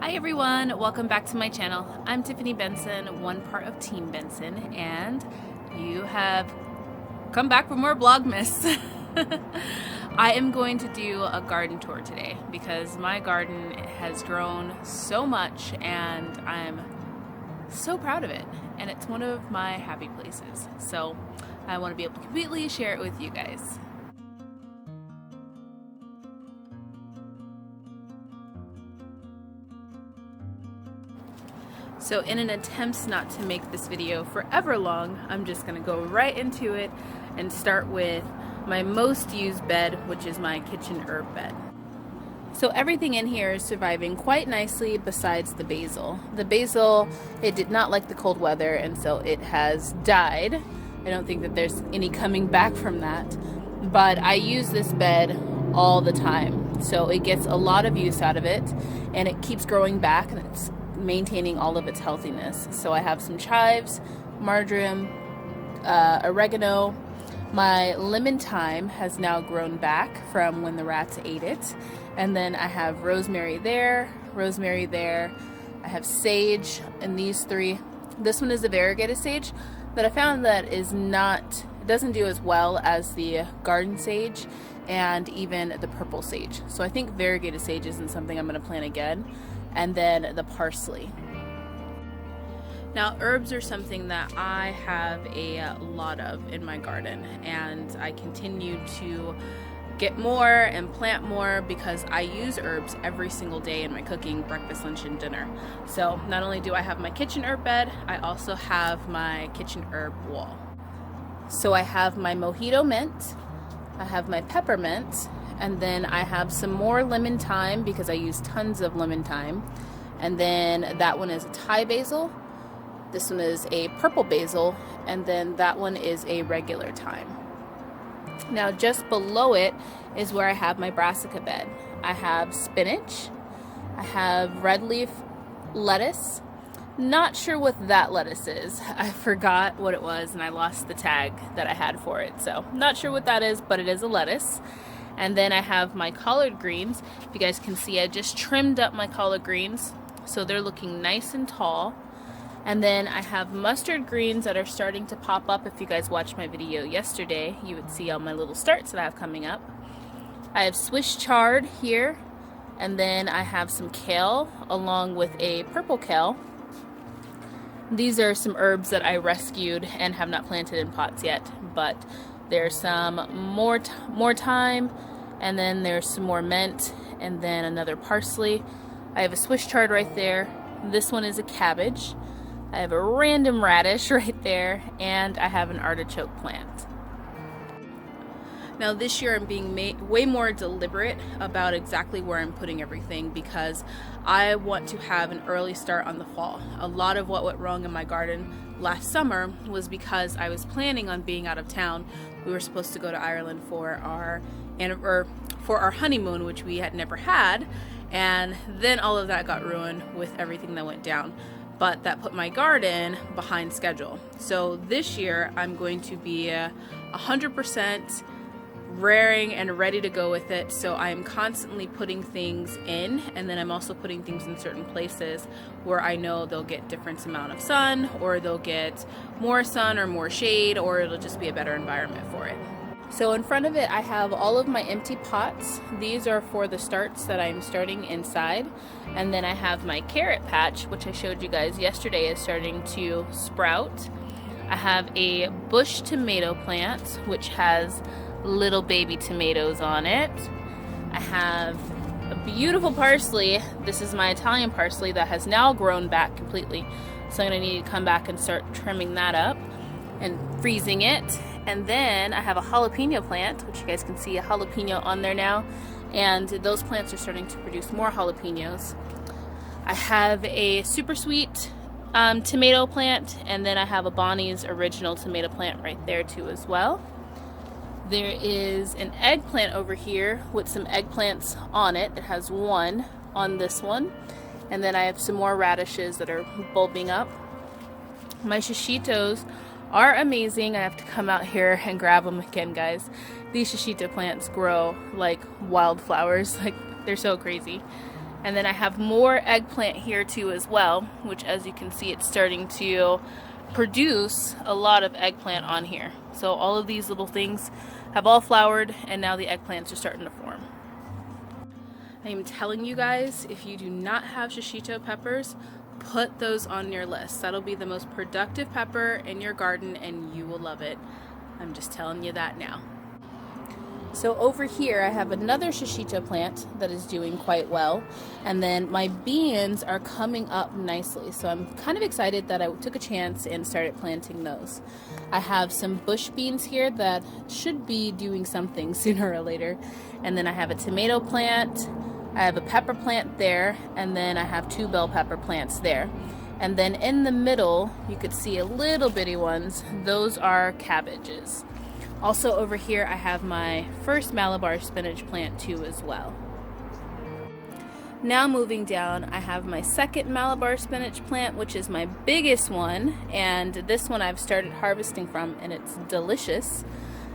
Hi everyone, welcome back to my channel. I'm Tiffany Benson, one part of Team Benson, and you have come back for more Vlogmas. I am going to do a garden tour today because my garden has grown so much and I'm so proud of it, and it's one of my happy places. So I want to be able to completely share it with you guys. So in an attempt not to make this video forever long, I'm just gonna go right into it and start with my most used bed, which is my kitchen herb bed. So everything in here is surviving quite nicely besides the basil. The basil, it did not like the cold weather, and so it has died. I don't think that there's any coming back from that, but I use this bed all the time. So it gets a lot of use out of it, and it keeps growing back, and it's maintaining all of its healthiness. So I have some chives, marjoram, oregano. My lemon thyme has now grown back from when the rats ate it. And then I have rosemary there. I have sage and these three. This one is a variegated sage, but I found that it doesn't do as well as the garden sage and even the purple sage. So I think variegated sage isn't something I'm going to plant again. And then the parsley. Now, herbs are something that I have a lot of in my garden, and I continue to get more and plant more because I use herbs every single day in my cooking, breakfast, lunch, and dinner. So not only do I have my kitchen herb bed, I also have my kitchen herb wall. So I have my mojito mint, I have my peppermint, and then I have some more lemon thyme because I use tons of lemon thyme. And then that one is a Thai basil. This one is a purple basil. And then that one is a regular thyme. Now just below it is where I have my brassica bed. I have spinach. I have red leaf lettuce. Not sure what that lettuce is. I forgot what it was and I lost the tag that I had for it. So not sure what that is, but it is a lettuce. And then I have my collard greens. If you guys can see, I just trimmed up my collard greens, so they're looking nice and tall. And then I have mustard greens that are starting to pop up. If you guys watched my video yesterday, you would see all my little starts that I have coming up. I have Swiss chard here, and then I have some kale along with a purple kale. These are some herbs that I rescued and have not planted in pots yet, but there's some more thyme, and then there's some more mint, and then another parsley. I have a Swiss chard right there. This one is a cabbage. I have a random radish right there, and I have an artichoke plant. Now this year I'm being way more deliberate about exactly where I'm putting everything because I want to have an early start on the fall. A lot of what went wrong in my garden last summer was because I was planning on being out of town. We were supposed to go to Ireland for our honeymoon, which we had never had, and then all of that got ruined with everything that went down. But that put my garden behind schedule. So this year I'm going to be 100% raring and ready to go with it. So I'm constantly putting things in, and then I'm also putting things in certain places where I know they'll get different amount of sun, or they'll get more sun or more shade, or it'll just be a better environment for it. So in front of it I have all of my empty pots. These are for the starts that I'm starting inside. And then I have my carrot patch, which I showed you guys yesterday, is starting to sprout. I have a bush tomato plant which has little baby tomatoes on it. I have a beautiful parsley. This is my Italian parsley that has now grown back completely. So I'm going to need to come back and start trimming that up and freezing it. And then I have a jalapeno plant, which you guys can see a jalapeno on there now. And those plants are starting to produce more jalapenos. I have a super sweet tomato plant, and then I have a Bonnie's original tomato plant right there too as well. There is an eggplant over here with some eggplants on it. It has one on this one. And then I have some more radishes that are bulbing up. My shishitos are amazing. I have to come out here and grab them again, guys. These shishito plants grow like wildflowers. Like, they're so crazy. And then I have more eggplant here too as well, which as you can see, it's starting to produce a lot of eggplant on here. So all of these little things have all flowered, and now the eggplants are starting to form. I am telling you guys, if you do not have shishito peppers, put those on your list. That'll be the most productive pepper in your garden and you will love it. I'm just telling you that now. So over here I have another shishito plant that is doing quite well, and then my beans are coming up nicely, so I'm kind of excited that I took a chance and started planting those. I have some bush beans here that should be doing something sooner or later, and then I have a tomato plant, I have a pepper plant there, and then I have 2 bell pepper plants there. And then in the middle you could see a little bitty ones, those are cabbages. Also over here I have my first Malabar spinach plant too as well. Now moving down, I have my second Malabar spinach plant, which is my biggest one, and this one I've started harvesting from and it's delicious.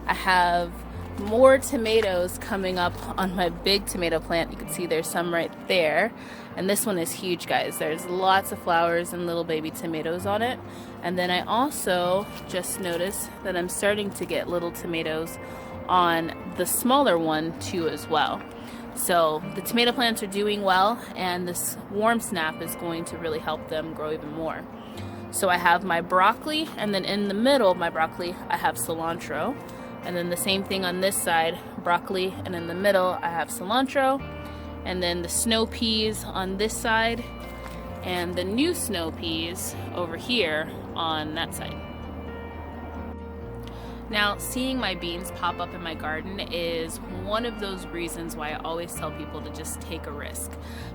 I have more tomatoes coming up on my big tomato plant. You can see there's some right there, and this one is huge, guys. There's lots of flowers and little baby tomatoes on it. And then I also just noticed that I'm starting to get little tomatoes on the smaller one too as well. So the tomato plants are doing well, and this warm snap is going to really help them grow even more. So I have my broccoli, and then in the middle of my broccoli I have cilantro. And then the same thing on this side, broccoli, and in the middle I have cilantro. And then the snow peas on this side, and the new snow peas over here on that side. Now, seeing my beans pop up in my garden is one of those reasons why I always tell people to just take a risk,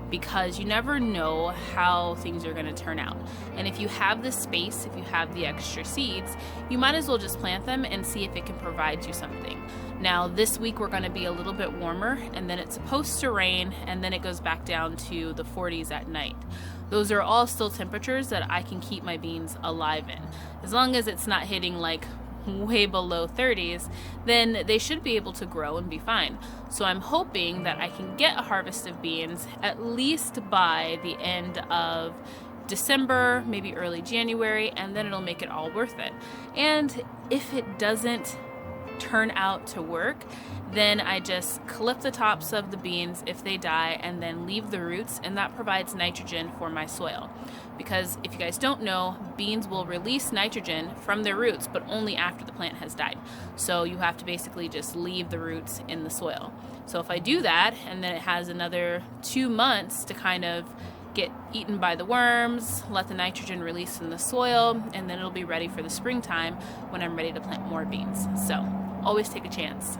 because you never know how things are going to turn out. And if you have the space, if you have the extra seeds, you might as well just plant them and see if it can provide you something. Now, this week we're going to be a little bit warmer, and then it's supposed to rain, and then it goes back down to the 40s at night. Those are all still temperatures that I can keep my beans alive in. As long as it's not hitting like way below 30s, then they should be able to grow and be fine. So I'm hoping that I can get a harvest of beans at least by the end of December, maybe early January, and then it'll make it all worth it. And if it doesn't turn out to work, then I just clip the tops of the beans if they die and then leave the roots, and that provides nitrogen for my soil. Because if you guys don't know, beans will release nitrogen from their roots, but only after the plant has died. So you have to basically just leave the roots in the soil. So if I do that, and then it has another 2 months to kind of get eaten by the worms, let the nitrogen release in the soil, and then it'll be ready for the springtime when I'm ready to plant more beans. So always take a chance.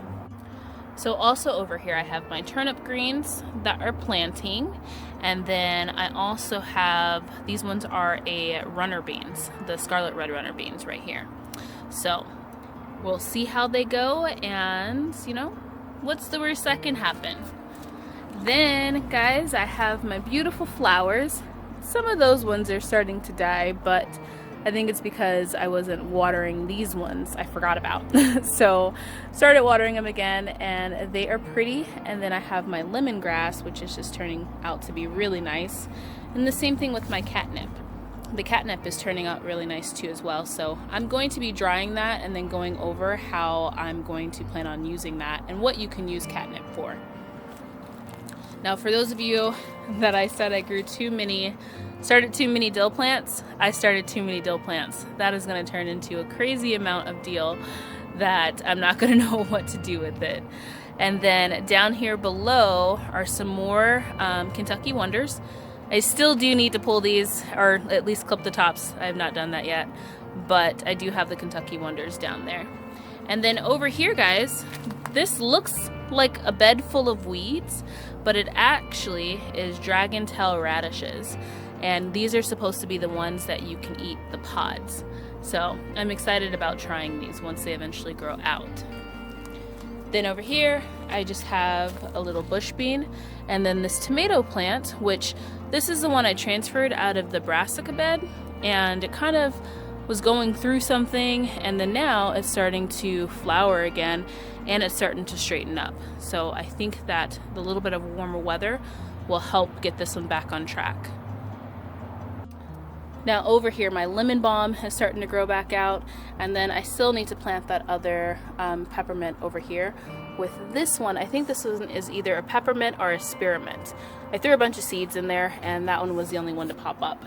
So also over here I have my turnip greens that are planting, and then I also have, these ones are a runner beans, the scarlet red runner beans right here. So we'll see how they go, and you know, what's the worst that can happen? Then guys, I have my beautiful flowers. Some of those ones are starting to die, but I think it's because I wasn't watering these ones I forgot about. So started watering them again, and they are pretty. And then I have my lemongrass, which is just turning out to be really nice. And the same thing with my catnip. The catnip is turning out really nice too as well. So I'm going to be drying that and then going over how I'm going to plan on using that and what you can use catnip for. Now, for those of you that I said I grew started too many dill plants, I started too many dill plants. That is going to turn into a crazy amount of dill that I'm not going to know what to do with it. And then down here below are some more Kentucky Wonders. I still do need to pull these, or at least clip the tops. I have not done that yet, but I do have the Kentucky Wonders down there. And then over here, guys, this looks like a bed full of weeds, but it actually is dragon tail radishes. And these are supposed to be the ones that you can eat the pods. So I'm excited about trying these once they eventually grow out. Then over here, I just have a little bush bean, and then this tomato plant, which this is the one I transferred out of the Brassica bed, and it kind of was going through something, and then now it's starting to flower again, and it's starting to straighten up. So I think that the little bit of warmer weather will help get this one back on track. Now over here, my lemon balm is starting to grow back out, and then I still need to plant that other peppermint over here. With this one, I think this one is either a peppermint or a spearmint. I threw a bunch of seeds in there, and that one was the only one to pop up.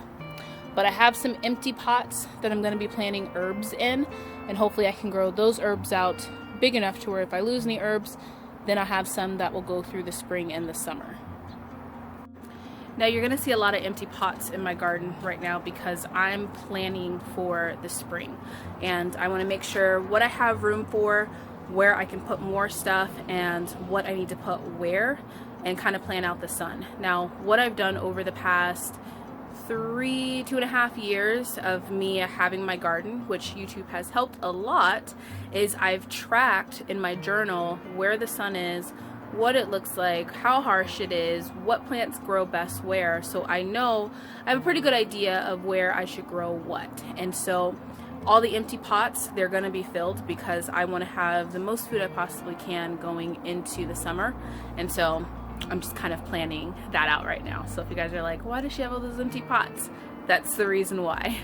But I have some empty pots that I'm going to be planting herbs in, and hopefully I can grow those herbs out big enough to where if I lose any herbs, then I have some that will go through the spring and the summer. Now you're going to see a lot of empty pots in my garden right now because I'm planning for the spring, and I want to make sure what I have room for, where I can put more stuff, and what I need to put where, and kind of plan out the sun. Now what I've done over the past 2.5 years of me having my garden, which YouTube has helped a lot, is I've tracked in my journal where the sun is, what it looks like, how harsh it is, what plants grow best where, so I know I have a pretty good idea of where I should grow what. And so all the empty pots, they're going to be filled because I want to have the most food I possibly can going into the summer. And so I'm just kind of planning that out right now. So if you guys are like, why does she have all those empty pots? That's the reason why.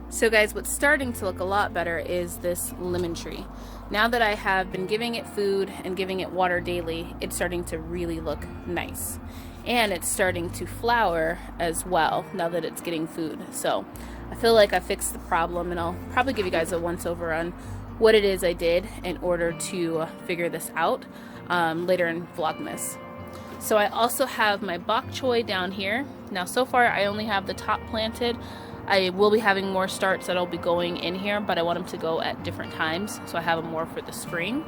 So guys, what's starting to look a lot better is this lemon tree. Now that I have been giving it food and giving it water daily, it's starting to really look nice. And it's starting to flower as well now that it's getting food. So I feel like I fixed the problem, and I'll probably give you guys a once over on what it is I did in order to figure this out later in Vlogmas. So I also have my Bok Choy down here. Now so far I only have the top planted. I will be having more starts that'll be going in here, but I want them to go at different times, so I have them more for the spring.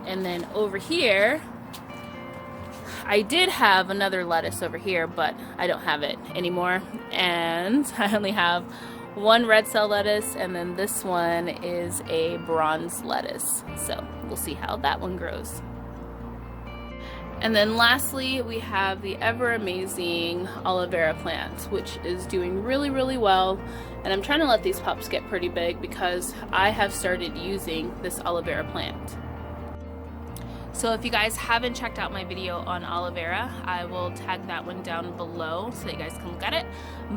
And then over here, I did have another lettuce over here, but I don't have it anymore. And I only have one red cell lettuce, and then this one is a bronze lettuce. So we'll see how that one grows. And then lastly, we have the ever amazing aloe vera plant, which is doing really, really well. And I'm trying to let these pups get pretty big because I have started using this aloe vera plant. So if you guys haven't checked out my video on aloe vera, I will tag that one down below so that you guys can look at it.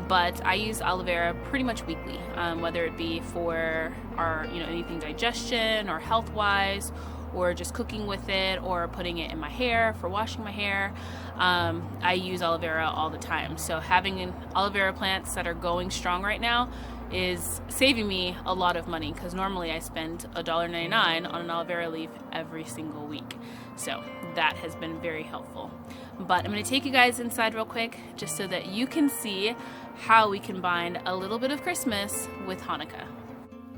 But I use aloe vera pretty much weekly, whether it be for our, anything digestion or health-wise, or just cooking with it, or putting it in my hair for washing my hair. I use aloe vera all the time. So having aloe vera plants that are going strong right now is saving me a lot of money, because normally I spend $1.99 on an aloe vera leaf every single week. So that has been very helpful. But I'm going to take you guys inside real quick just so that you can see how we combine a little bit of Christmas with Hanukkah.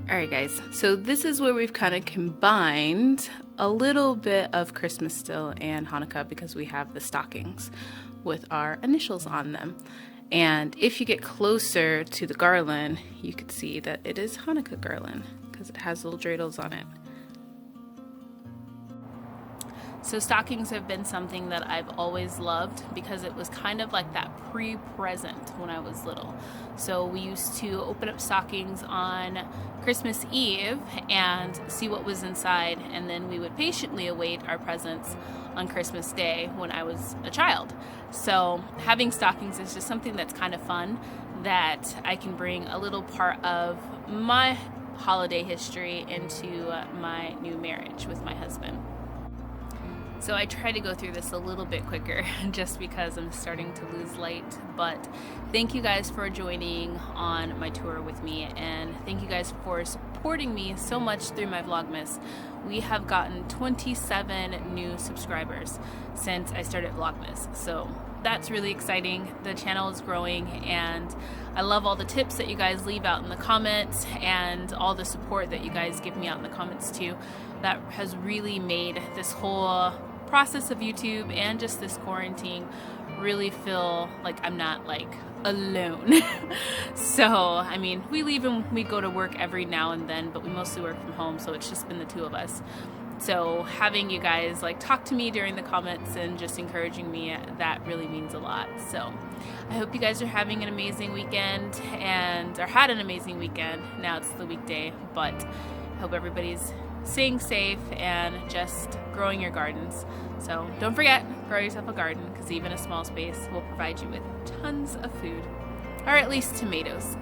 Alright guys, so this is where we've kind of combined a little bit of Christmas still and Hanukkah, because we have the stockings with our initials on them. And if you get closer to the garland, you could see that it is Hanukkah garland because it has little dreidels on it. So stockings have been something that I've always loved because it was kind of like that pre-present when I was little. So we used to open up stockings on Christmas Eve and see what was inside, and then we would patiently await our presents on Christmas Day when I was a child. So having stockings is just something that's kind of fun, that I can bring a little part of my holiday history into my new marriage with my husband. So I try to go through this a little bit quicker just because I'm starting to lose light. But thank you guys for joining on my tour with me, and thank you guys for supporting me so much through my Vlogmas. We have gotten 27 new subscribers since I started Vlogmas. So that's really exciting. The channel is growing, and I love all the tips that you guys leave out in the comments and all the support that you guys give me out in the comments too. That has really made this whole process of YouTube and just this quarantine really feel like I'm not like alone. So I mean, we leave and we go to work every now and then, but we mostly work from home, so it's just been the two of us. So having you guys like talk to me during the comments and just encouraging me, that really means a lot. So I hope you guys are having an amazing weekend, or had an amazing weekend. Now it's the weekday, but I hope everybody's staying safe and just growing your gardens. So don't forget, grow yourself a garden, because even a small space will provide you with tons of food, or at least tomatoes.